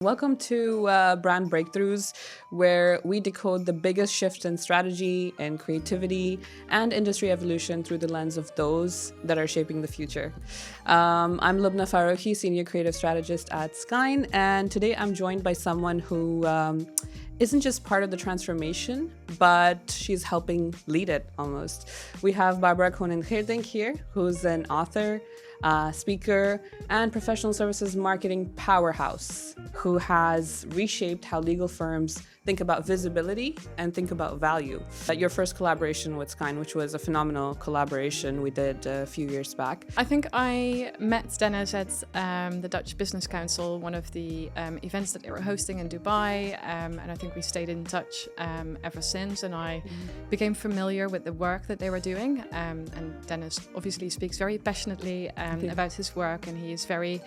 Welcome to Brand Breakthroughs, where we decode the biggest shift in strategy and creativity and industry evolution through the lens of those that are shaping the future. I'm Lubna Farooqi, Senior Creative Strategist at Skyne, and today I'm joined by someone who isn't just part of the transformation, but she's helping lead it almost. We have Barbara Koenen-Geerdink here, who's an author, speaker, and professional services marketing powerhouse who has reshaped how legal firms think about visibility and think about value. Your first collaboration with Skyne, which was a phenomenal collaboration we did a few years back. I think I met Dennis at the Dutch Business Council, one of the events that they were hosting in Dubai, and I think we stayed in touch ever since, and I became familiar with the work that they were doing, and Dennis obviously speaks very passionately about his work, and he is very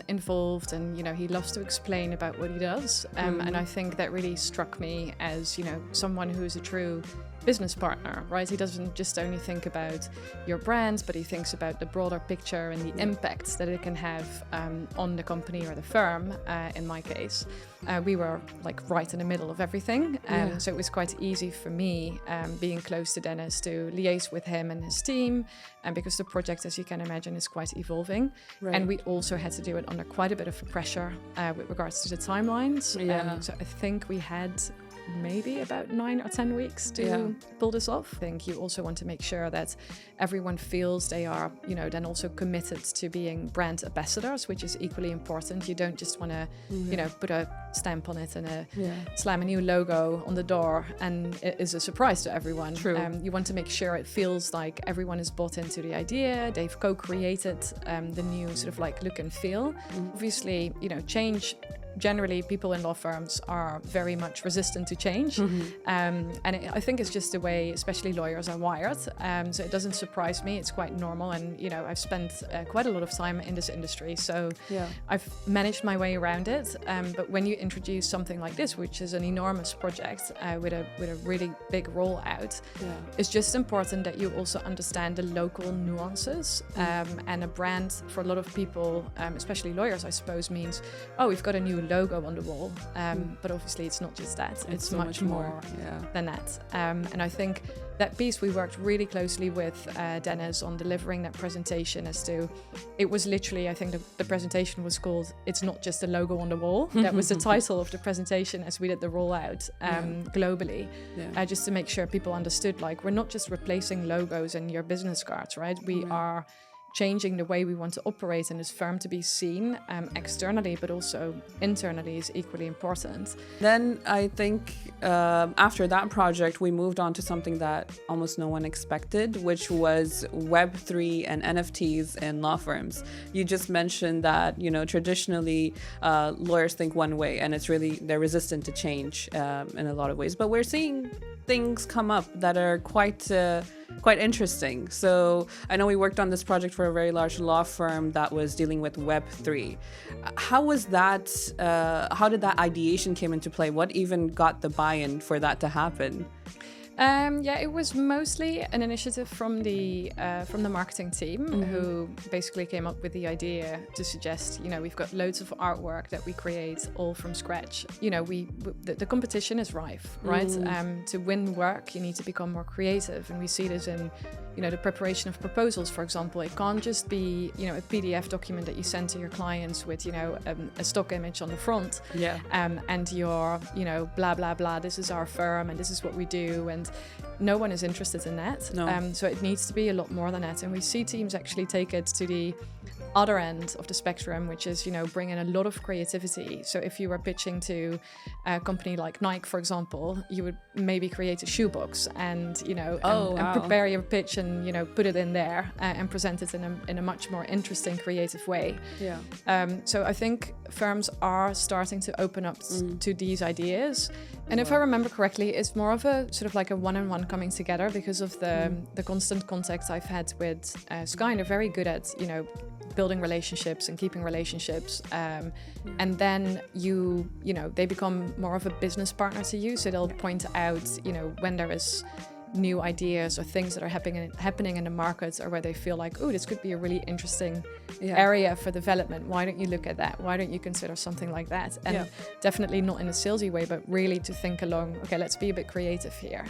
involved, and he loves to explain about what he does, and I think that really struck me as someone who is a true business partner, right? He doesn't just only think about your brand, but he thinks about the broader picture and the impacts that it can have on the company or the firm. In my case, we were like right in the middle of everything, so it was quite easy for me being close to Dennis to liaise with him and his team, and because the project, as you can imagine, is quite evolving, and we also had to do it under quite a bit of pressure with regards to the timelines. So I think we had maybe about 9 or 10 weeks to pull this off. I think you also want to make sure that everyone feels they are, then also committed to being brand ambassadors, which is equally important. You don't just want to, put a stamp on it and slam a new logo on the door and it is a surprise to everyone. True. You want to make sure it feels like everyone is bought into the idea. They've co-created the new sort of like look and feel. Obviously, change. Generally, people in law firms are very much resistant to change. And I think it's just the way, especially lawyers, are wired. So it doesn't surprise me. It's quite normal. And, I've spent quite a lot of time in this industry. So I've managed my way around it. But when you introduce something like this, which is an enormous project with a really big rollout, it's just important that you also understand the local nuances. And a brand for a lot of people, especially lawyers, I suppose, means, oh, we've got a new logo on the wall, but obviously it's not just that, it's so much more than that, and I think that piece we worked really closely with Dennis on delivering that presentation as to, it was literally, I think the presentation was called "It's Not Just a Logo on the Wall." That was the title of the presentation as we did the rollout globally, just to make sure people understood, like, we're not just replacing logos in your business cards, right? We are changing the way we want to operate in this firm to be seen externally, but also internally is equally important. Then I think after that project, we moved on to something that almost no one expected, which was Web3 and NFTs in law firms. You just mentioned that, traditionally lawyers think one way, and they're resistant to change in a lot of ways. But we're seeing things come up that are quite interesting. So I know we worked on this project for a very large law firm that was dealing with Web3. How was that? How did that ideation came into play? What even got the buy-in for that to happen? It was mostly an initiative from the marketing team, who basically came up with the idea to suggest, we've got loads of artwork that we create all from scratch. The competition is rife, right? To win work, you need to become more creative, and we see this in the preparation of proposals, for example. It can't just be, a PDF document that you send to your clients with, a stock image on the front. And your, blah, blah, blah, this is our firm and this is what we do. And no one is interested in that. No. So it needs to be a lot more than that. And we see teams actually take it to the other end of the spectrum, which is, bring in a lot of creativity. So if you were pitching to a company like Nike, for example, you would maybe create a shoebox and, and prepare your pitch and, put it in there and present it in a much more interesting, creative way. So I think firms are starting to open up to these ideas. And if I remember correctly, it's more of a sort of like a one-on-one coming together because of the constant contact I've had with Skyne. They're very good at, building relationships and keeping relationships, and then they become more of a business partner to you. So they'll point out, when there is new ideas or things that are happening in the markets, or where they feel like, oh, this could be a really interesting area for development. Why don't you look at that? Why don't you consider something like that? And definitely not in a salesy way, but really to think along, okay, let's be a bit creative here.